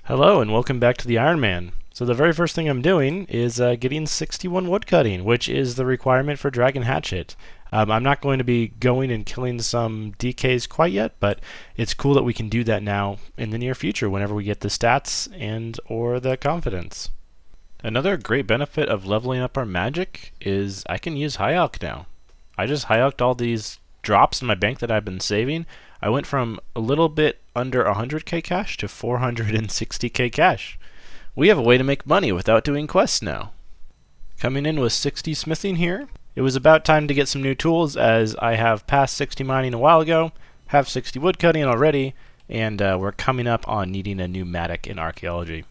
Hello and welcome back to the Ironman. So the very first thing I'm doing is getting 61 woodcutting, which is the requirement for Dragon Hatchet. I'm not going to be going and killing some DKs quite yet, but it's cool that we can do that now in the near future whenever we get the stats and or the confidence. Another great benefit of leveling up our magic is I can use High Alch now. I just High Alched all these drops in my bank that I've been saving. I went from a little bit under 100k cash to 460k cash. We have a way to make money without doing quests now. Coming in with 60 smithing here. It was about time to get some new tools as I have passed 60 mining a while ago, have 60 woodcutting already, and we're coming up on needing a new matic in archaeology.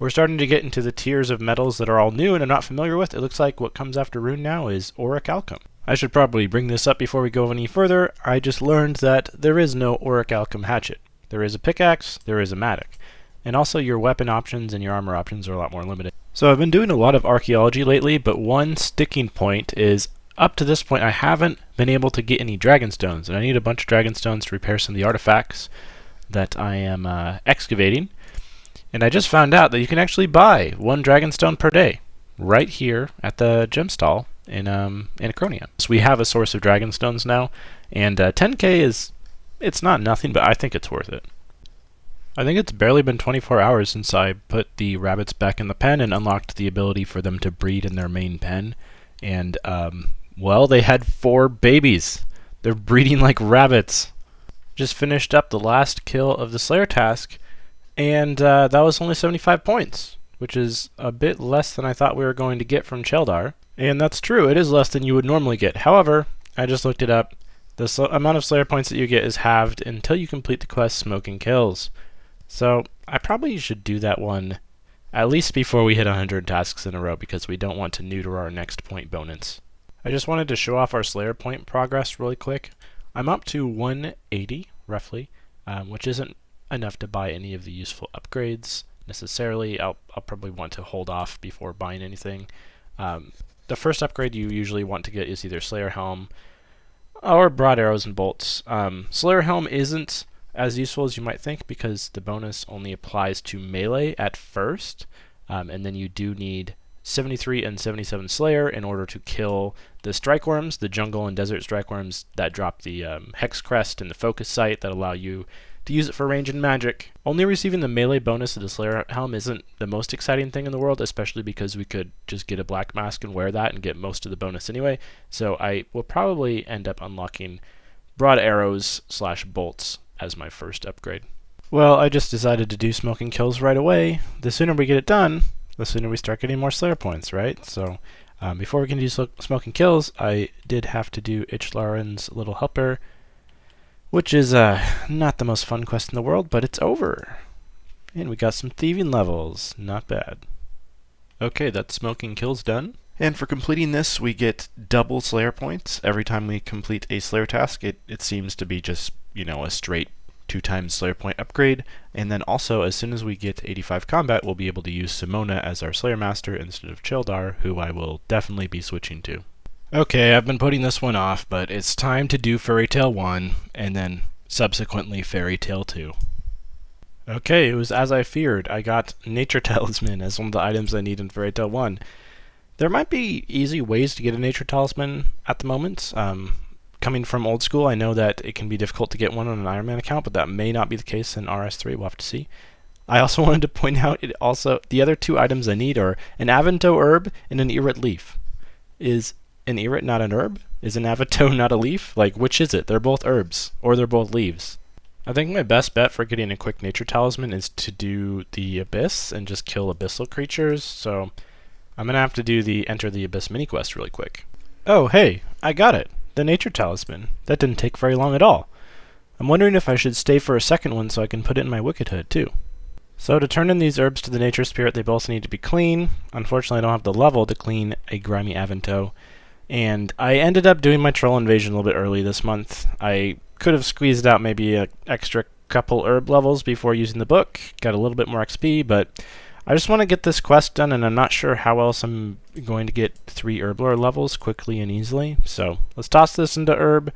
We're starting to get into the tiers of metals that are all new and I'm not familiar with. It looks like what comes after rune now is auric alchem. I should probably bring this up before we go any further. I just learned that there is no auric alchem hatchet. There is a pickaxe, there is a matic. And also your weapon options and your armor options are a lot more limited. So I've been doing a lot of archaeology lately, but one sticking point is up to this point I haven't been able to get any dragonstones, and I need a bunch of dragonstones to repair some of the artifacts that I am excavating. And I just found out that you can actually buy one dragonstone per day right here at the gem stall in Acronia. So we have a source of dragonstones now, and 10k it's not nothing, but I think it's worth it. I think it's barely been 24 hours since I put the rabbits back in the pen and unlocked the ability for them to breed in their main pen. And, well, they had 4 babies. They're breeding like rabbits. Just finished up the last kill of the Slayer task, and that was only 75 points, which is a bit less than I thought we were going to get from Cheldar. And that's true, it is less than you would normally get. However, I just looked it up. The amount of Slayer points that you get is halved until you complete the quest Smoking Kills. So I probably should do that one at least before we hit 100 tasks in a row because we don't want to neuter our next point bonus. I just wanted to show off our Slayer point progress really quick. I'm up to 180 roughly, which isn't enough to buy any of the useful upgrades necessarily. I'll probably want to hold off before buying anything. The first upgrade you usually want to get is either Slayer Helm or Broad Arrows and Bolts. Slayer Helm isn't as useful as you might think because the bonus only applies to melee at first, and then you do need 73 and 77 Slayer in order to kill the strike worms, the jungle and desert strike worms that drop the hex crest and the focus sight that allow you to use it for range and magic. Only receiving the melee bonus of the Slayer Helm isn't the most exciting thing in the world, especially because we could just get a black mask and wear that and get most of the bonus anyway. So I will probably end up unlocking Broad Arrows / Bolts as my first upgrade. Well, I just decided to do Smoking Kills right away. The sooner we get it done, the sooner we start getting more Slayer points, right? So before we can do Smoking Kills, I did have to do Ichlaren's Little Helper, which is not the most fun quest in the world, but it's over. And we got some thieving levels. Not bad. Okay, that's Smoking Kills done. And for completing this, we get double Slayer points every time we complete a Slayer task. It seems to be just, a straight 2 times Slayer point upgrade. And then also, as soon as we get 85 combat, we'll be able to use Simona as our Slayer Master instead of Cheldar, who I will definitely be switching to. Okay, I've been putting this one off, but it's time to do Fairy Tale 1, and then subsequently Fairy Tale 2. Okay, it was as I feared. I got Nature Talisman as one of the items I need in Fairy Tale 1. There might be easy ways to get a Nature Talisman at the moment. Coming from old school, I know that it can be difficult to get one on an Ironman account, but that may not be the case in RS3. We'll have to see. I also wanted to point out the other 2 items I need are an Avanto herb and an Irit leaf. Is an Irit not an herb? Is an Avanto not a leaf? Like, which is it? They're both herbs, or they're both leaves. I think my best bet for getting a quick Nature Talisman is to do the Abyss and just kill abyssal creatures, so I'm going to have to do the Enter the Abyss mini-quest really quick. Oh, hey, I got it. The Nature Talisman. That didn't take very long at all. I'm wondering if I should stay for a second one so I can put it in my Wicked Hood, too. So to turn in these herbs to the Nature Spirit, they both need to be clean. Unfortunately, I don't have the level to clean a grimy Avanto. And I ended up doing my Troll Invasion a little bit early this month. I could have squeezed out maybe an extra couple herb levels before using the book. Got a little bit more XP, but I just want to get this quest done, and I'm not sure how else I'm going to get 3 herb lore levels quickly and easily. So let's toss this into herb,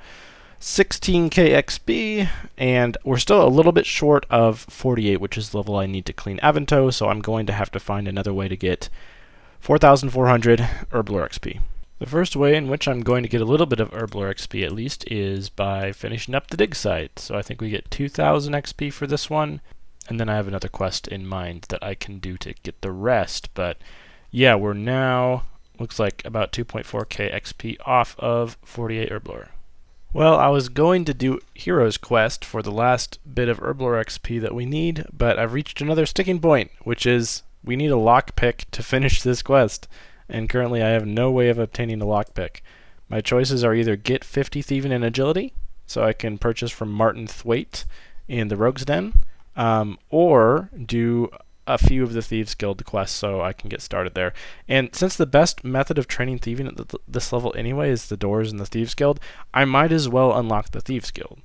16k XP, and we're still a little bit short of 48, which is the level I need to clean Avento, so I'm going to have to find another way to get 4,400 Herblore XP. The first way in which I'm going to get a little bit of Herblore XP at least is by finishing up the dig site. So I think we get 2,000 XP for this one, and then I have another quest in mind that I can do to get the rest. But yeah, we're now, looks like about 2.4k XP off of 48 Herblore. Well, I was going to do Hero's Quest for the last bit of Herblore XP that we need, but I've reached another sticking point, which is we need a lockpick to finish this quest, and currently I have no way of obtaining a lockpick. My choices are either get 50 Thieving and Agility, so I can purchase from Martin Thwaite in the Rogue's Den, or do a few of the Thieves Guild quests so I can get started there. And since the best method of training thieving at this level anyway is the doors in the Thieves Guild, I might as well unlock the Thieves Guild,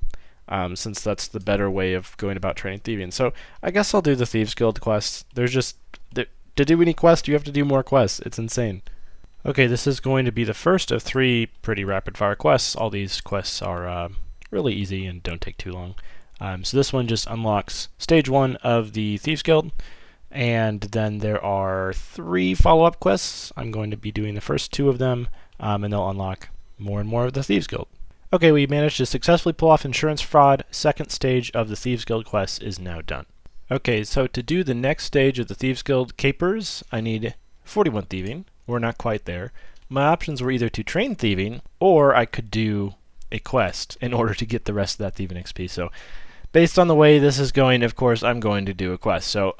since that's the better way of going about training thieving. So I guess I'll do the Thieves Guild quests. There's just, to do any quest, you have to do more quests. It's insane. Okay, this is going to be the first of 3 pretty rapid-fire quests. All these quests are really easy and don't take too long. So this one just unlocks Stage 1 of the Thieves Guild, and then there are 3 follow-up quests. I'm going to be doing the first 2 of them, and they'll unlock more and more of the Thieves Guild. Okay, we managed to successfully pull off insurance fraud. Second stage of the Thieves Guild quest is now done. Okay, so to do the next stage of the Thieves Guild capers, I need 41 thieving. We're not quite there. My options were either to train thieving, or I could do a quest in order to get the rest of that thieving XP. So based on the way this is going, of course, I'm going to do a quest. So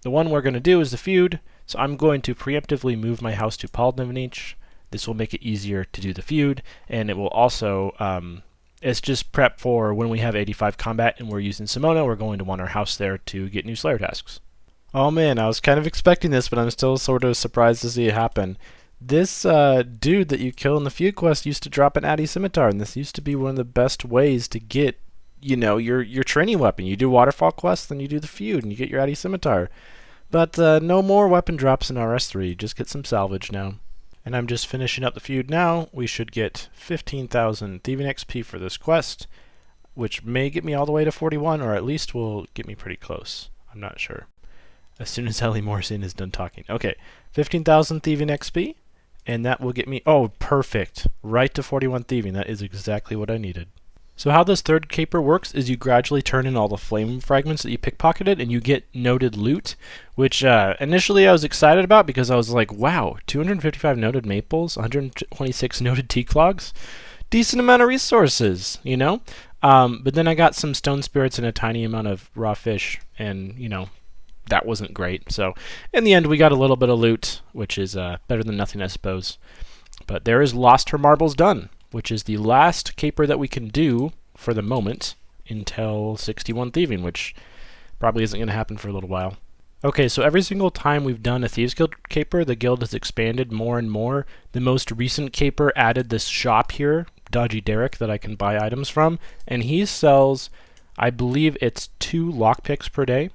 the one we're going to do is the feud. So I'm going to preemptively move my house to Paldnivenich. This will make it easier to do the feud, and it will also, it's just prep for when we have 85 combat and we're using Simona, we're going to want our house there to get new Slayer tasks. Oh man, I was kind of expecting this, but I'm still sort of surprised to see it happen. This dude that you kill in the feud quest used to drop an Addy Scimitar, and this used to be one of the best ways to get, you know, your training weapon. You do Waterfall quest, then you do the feud, and you get your Addy Scimitar. But no more weapon drops in RS3, just get some salvage now. And I'm just finishing up the feud now. We should get 15,000 Thieving XP for this quest, which may get me all the way to 41, or at least will get me pretty close. I'm not sure. As soon as Ellie Morrison is done talking. Okay, 15,000 Thieving XP, and that will get me, oh, perfect, right to 41 Thieving. That is exactly what I needed. So how this third caper works is you gradually turn in all the flame fragments that you pickpocketed, and you get noted loot, which initially I was excited about because I was like, wow, 255 noted maples, 126 noted T-clogs, decent amount of resources, you know? But then I got some stone spirits and a tiny amount of raw fish, and, you know, that wasn't great. So in the end, we got a little bit of loot, which is better than nothing, I suppose. But there is Lost Her Marbles done, which is the last caper that we can do for the moment until 61 thieving, which probably isn't going to happen for a little while. Okay, so every single time we've done a Thieves Guild caper, the guild has expanded more and more. The most recent caper added this shop here, Dodgy Derek, that I can buy items from, and he sells, I believe it's 2 lockpicks per day.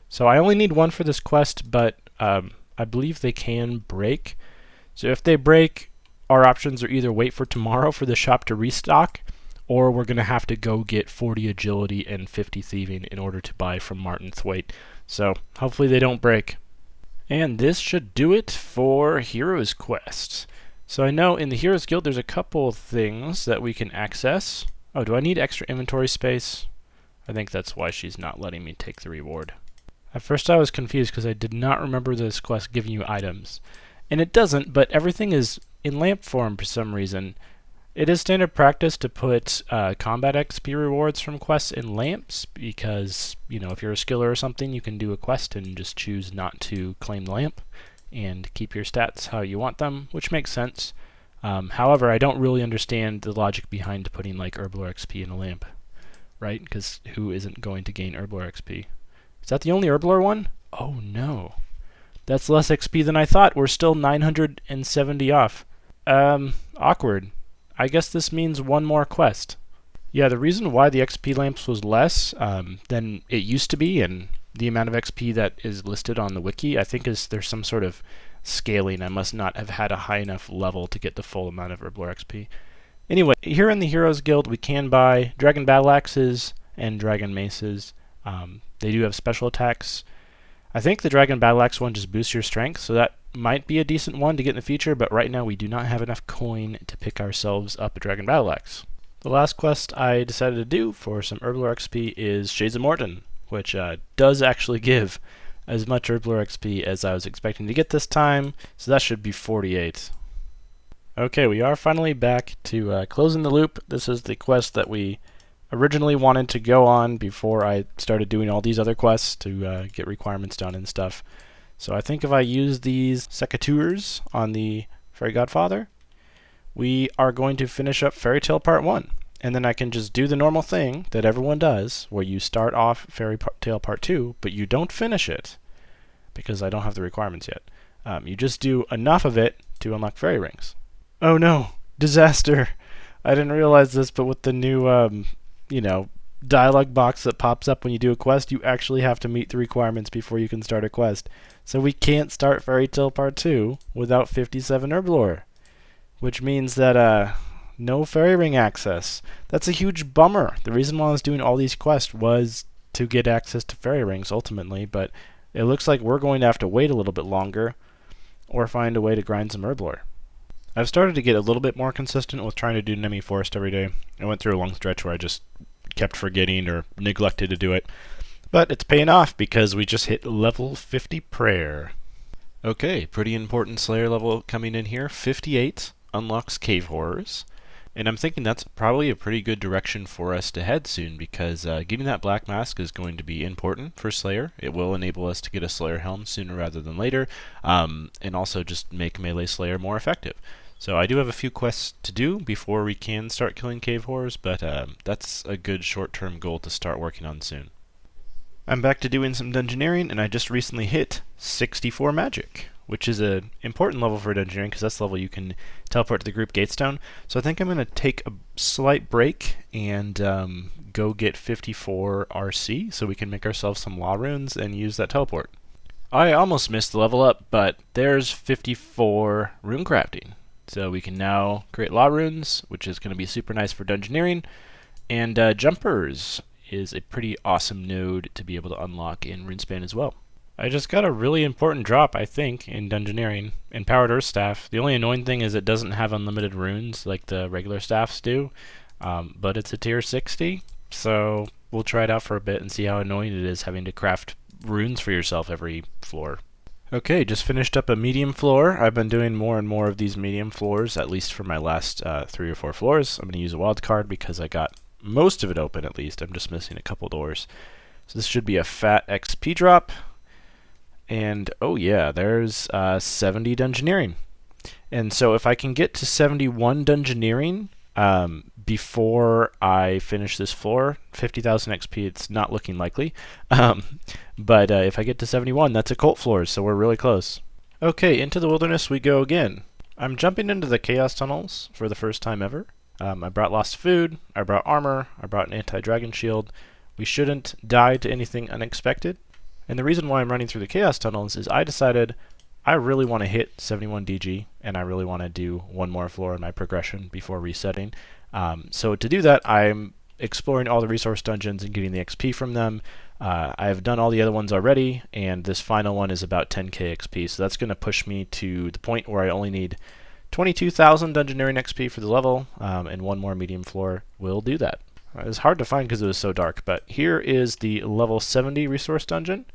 So I only need 1 for this quest, but I believe they can break. So if they break, our options are either wait for tomorrow for the shop to restock, or we're going to have to go get 40 agility and 50 thieving in order to buy from Martin Thwaite. So hopefully they don't break. And this should do it for Heroes Quest. So I know in the Heroes Guild there's a couple of things that we can access. Oh, do I need extra inventory space? I think that's why she's not letting me take the reward. At first I was confused because I did not remember this quest giving you items. And it doesn't, but everything is in lamp form for some reason. It is standard practice to put combat XP rewards from quests in lamps because, you know, if you're a skiller or something, you can do a quest and just choose not to claim the lamp and keep your stats how you want them, which makes sense. However, I don't really understand the logic behind putting like Herblore XP in a lamp, right? Because who isn't going to gain Herblore XP? Is that the only Herblore one? Oh no. That's less XP than I thought. We're still 970 off. Awkward. I guess this means 1 more quest. Yeah, the reason why the XP lamps was less than it used to be, and the amount of XP that is listed on the wiki, I think is there's some sort of scaling. I must not have had a high enough level to get the full amount of Herblore XP. Anyway, here in the Heroes Guild, we can buy Dragon Battle Axes and Dragon Maces. They do have special attacks. I think the Dragon Battle Axe one just boosts your strength, so that might be a decent one to get in the future, but right now we do not have enough coin to pick ourselves up a Dragon Battle Axe. The last quest I decided to do for some Herblore XP is Shades of Morton, which does actually give as much Herblore XP as I was expecting to get this time, so that should be 48. Okay, we are finally back to closing the loop. This is the quest that we originally wanted to go on before I started doing all these other quests to get requirements done and stuff. So I think if I use these secateurs on the Fairy Godfather, we are going to finish up Fairy Tale Part 1. And then I can just do the normal thing that everyone does, where you start off Fairy Tale Part 2, but you don't finish it, because I don't have the requirements yet. You just do enough of it to unlock fairy rings. Oh no! Disaster! I didn't realize this, but with the new, dialogue box that pops up when you do a quest, you actually have to meet the requirements before you can start a quest. So we can't start Fairy Tale Part 2 without 57 Herblore. Which means that, no fairy ring access. That's a huge bummer. The reason why I was doing all these quests was to get access to fairy rings, ultimately, but it looks like we're going to have to wait a little bit longer, or find a way to grind some Herblore. I've started to get a little bit more consistent with trying to do Nemi Forest every day. I went through a long stretch where I just kept forgetting or neglected to do it. But it's paying off because we just hit level 50 prayer. Okay, pretty important Slayer level coming in here. 58 unlocks Cave Horrors. And I'm thinking that's probably a pretty good direction for us to head soon, because getting that Black Mask is going to be important for Slayer. It will enable us to get a Slayer Helm sooner rather than later, and also just make Melee Slayer more effective. So I do have a few quests to do before we can start killing Cave Horrors, but that's a good short-term goal to start working on soon. I'm back to doing some Dungeoneering, and I just recently hit 64 Magic, which is an important level for Dungeoneering, because that's the level you can teleport to the group Gatestone. So I think I'm going to take a slight break and go get 54 RC, so we can make ourselves some Law Runes and use that teleport. I almost missed the level up, but there's 54 Rune Crafting. So we can now create Law Runes, which is going to be super nice for Dungeoneering, and Jumpers is a pretty awesome node to be able to unlock in RuneSpan as well. I just got a really important drop, I think, in Dungeoneering. Empowered Earth Staff. The only annoying thing is it doesn't have unlimited runes like the regular staffs do, but it's a tier 60, so we'll try it out for a bit and see how annoying it is having to craft runes for yourself every floor. Okay, just finished up a medium floor. I've been doing more and more of these medium floors, at least for my last 3 or 4 floors. I'm going to use a wild card because I got most of it open, at least. I'm just missing a couple doors. So this should be a fat XP drop. And, oh yeah, there's 70 Dungeoneering. And so if I can get to 71 Dungeoneering before I finish this floor, 50,000 XP, it's not looking likely. But if I get to 71, that's a cult floor, so we're really close. Okay, into the wilderness we go again. I'm jumping into the Chaos Tunnels for the first time ever. I brought lost food, I brought armor, I brought an anti-dragon shield. We shouldn't die to anything unexpected. And the reason why I'm running through the Chaos Tunnels is I decided I really want to hit 71 DG, and I really want to do one more floor in my progression before resetting. So to do that, I'm exploring all the resource dungeons and getting the XP from them. I've done all the other ones already, and this final one is about 10k XP, so that's going to push me to the point where I only need 22,000 Dungeoneering XP for the level, and one more medium floor will do that. It was hard to find because it was so dark, but here is the level 70 resource dungeon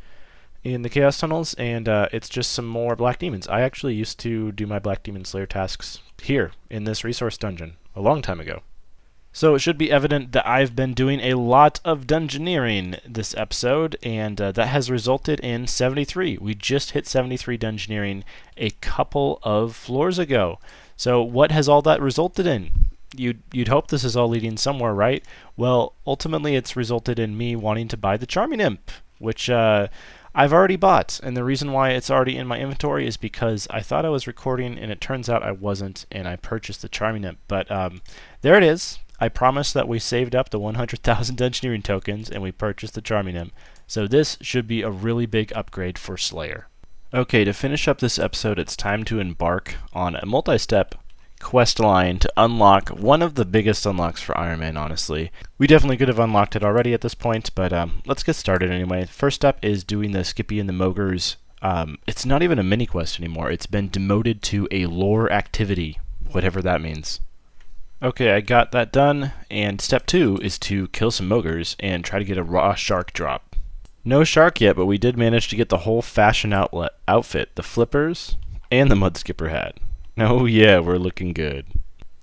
in the Chaos Tunnels, and it's just some more Black Demons. I actually used to do my Black Demon Slayer tasks here in this resource dungeon a long time ago. So it should be evident that I've been doing a lot of Dungeoneering this episode, and that has resulted in 73. We just hit 73 Dungeoneering a couple of floors ago. So what has all that resulted in? You'd hope this is all leading somewhere, right? Well, ultimately it's resulted in me wanting to buy the Charming Imp, which I've already bought, and the reason why it's already in my inventory is because I thought I was recording, and it turns out I wasn't, and I purchased the Charming Imp. But there it is. I promised that we saved up the 100,000 Dungeoneering tokens, and we purchased the Charming Imp. So this should be a really big upgrade for Slayer. Okay, to finish up this episode, it's time to embark on a multi-step quest line to unlock one of the biggest unlocks for Ironman, honestly. We definitely could have unlocked it already at this point, but let's get started anyway. First step is doing the Skippy and the Mogres. It's not even a mini quest anymore. It's been demoted to a lore activity, whatever that means. Okay, I got that done, and step 2 is to kill some Mogres and try to get a raw shark drop. No shark yet, but we did manage to get the whole fashion outfit, the flippers, and the mud skipper hat. Oh yeah, we're looking good.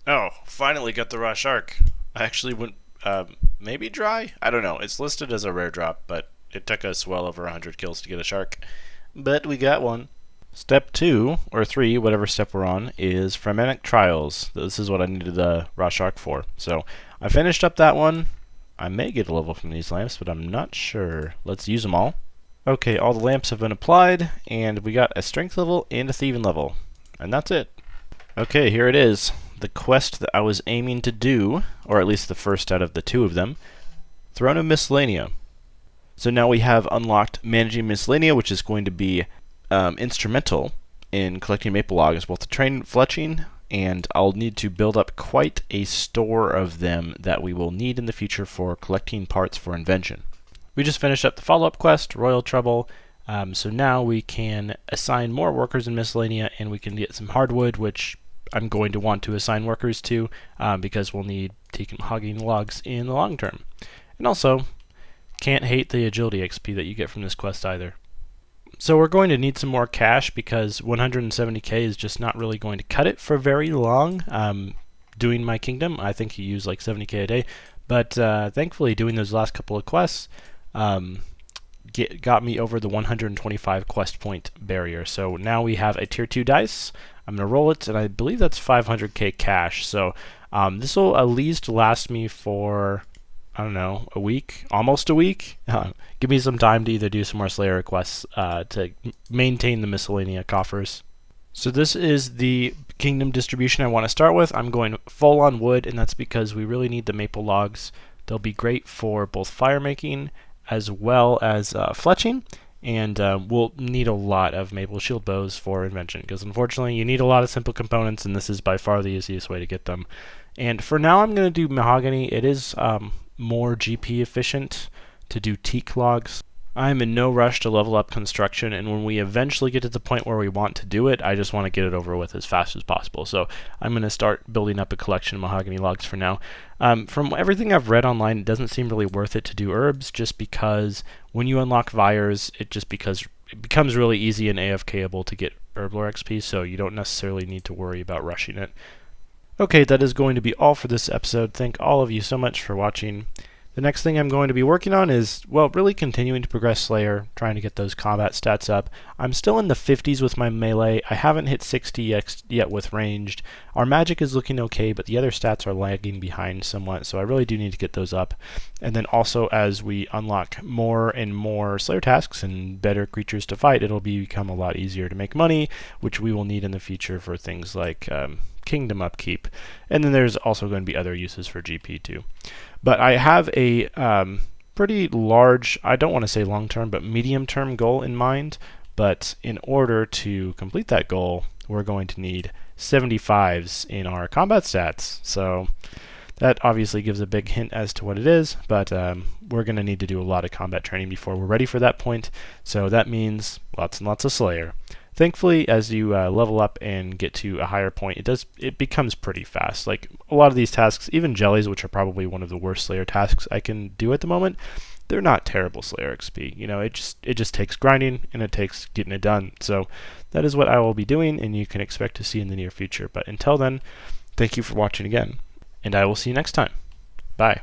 Oh, finally got the raw shark. I actually went, maybe dry? I don't know. It's listed as a rare drop, but it took us well over 100 kills to get a shark. But we got one. Step 2, or 3, whatever step we're on, is Frenetic Trials. This is what I needed the raw shark for. So I finished up that one. I may get a level from these lamps, but I'm not sure. Let's use them all. Okay, all the lamps have been applied, and we got a strength level and a thieving level. And that's it. Okay, here it is. The quest that I was aiming to do, or at least the first out of the 2 of them, Throne of Miscellanea. So now we have unlocked Managing Miscellanea, which is going to be instrumental in collecting maple logs, both to train fletching, and I'll need to build up quite a store of them that we will need in the future for collecting parts for invention. We just finished up the follow-up quest, Royal Trouble, so now we can assign more workers in Miscellanea, and we can get some hardwood, which I'm going to want to assign workers to, because we'll need teak and mahogany logs in the long term. And also, can't hate the agility XP that you get from this quest either. So we're going to need some more cash because 170k is just not really going to cut it for very long. Doing my kingdom, I think you use like 70k a day, but thankfully doing those last couple of quests got me over the 125 quest point barrier. So now we have a tier 2 dice. I'm going to roll it, and I believe that's 500k cash. So this will at least last me for, I don't know, a week, almost a week. Give me some time to either do some more Slayer requests to maintain the Miscellanea coffers. So this is the kingdom distribution I want to start with. I'm going full on wood, and that's because we really need the maple logs. They'll be great for both fire making as well as fletching, and we'll need a lot of maple shield bows for invention, because unfortunately you need a lot of simple components, and this is by far the easiest way to get them. And for now I'm going to do mahogany. It is more GP efficient to do teak logs. I'm in no rush to level up construction, and when we eventually get to the point where we want to do it, I just want to get it over with as fast as possible. So I'm going to start building up a collection of mahogany logs for now. From everything I've read online, it doesn't seem really worth it to do herbs, just because when you unlock Vyres, it becomes really easy and AFKable to get herblore XP, so you don't necessarily need to worry about rushing it. Okay, that is going to be all for this episode. Thank all of you so much for watching. The next thing I'm going to be working on is, well, really continuing to progress Slayer, trying to get those combat stats up. I'm still in the 50s with my melee. I haven't hit 60 yet with ranged. Our magic is looking okay, but the other stats are lagging behind somewhat, so I really do need to get those up. And then also, as we unlock more and more Slayer tasks and better creatures to fight, it'll become a lot easier to make money, which we will need in the future for things like kingdom upkeep. And then there's also going to be other uses for GP too. But I have a pretty large, I don't want to say long-term, but medium-term goal in mind. But in order to complete that goal, we're going to need 75s in our combat stats. So that obviously gives a big hint as to what it is, but we're going to need to do a lot of combat training before we're ready for that point. So that means lots and lots of Slayer. Thankfully, as you level up and get to a higher point, it becomes pretty fast. Like a lot of these tasks, even jellies, which are probably one of the worst Slayer tasks I can do at the moment, they're not terrible Slayer XP. You know, it just takes grinding and it takes getting it done. So that is what I will be doing, and you can expect to see in the near future. But until then, thank you for watching again, and I will see you next time. Bye.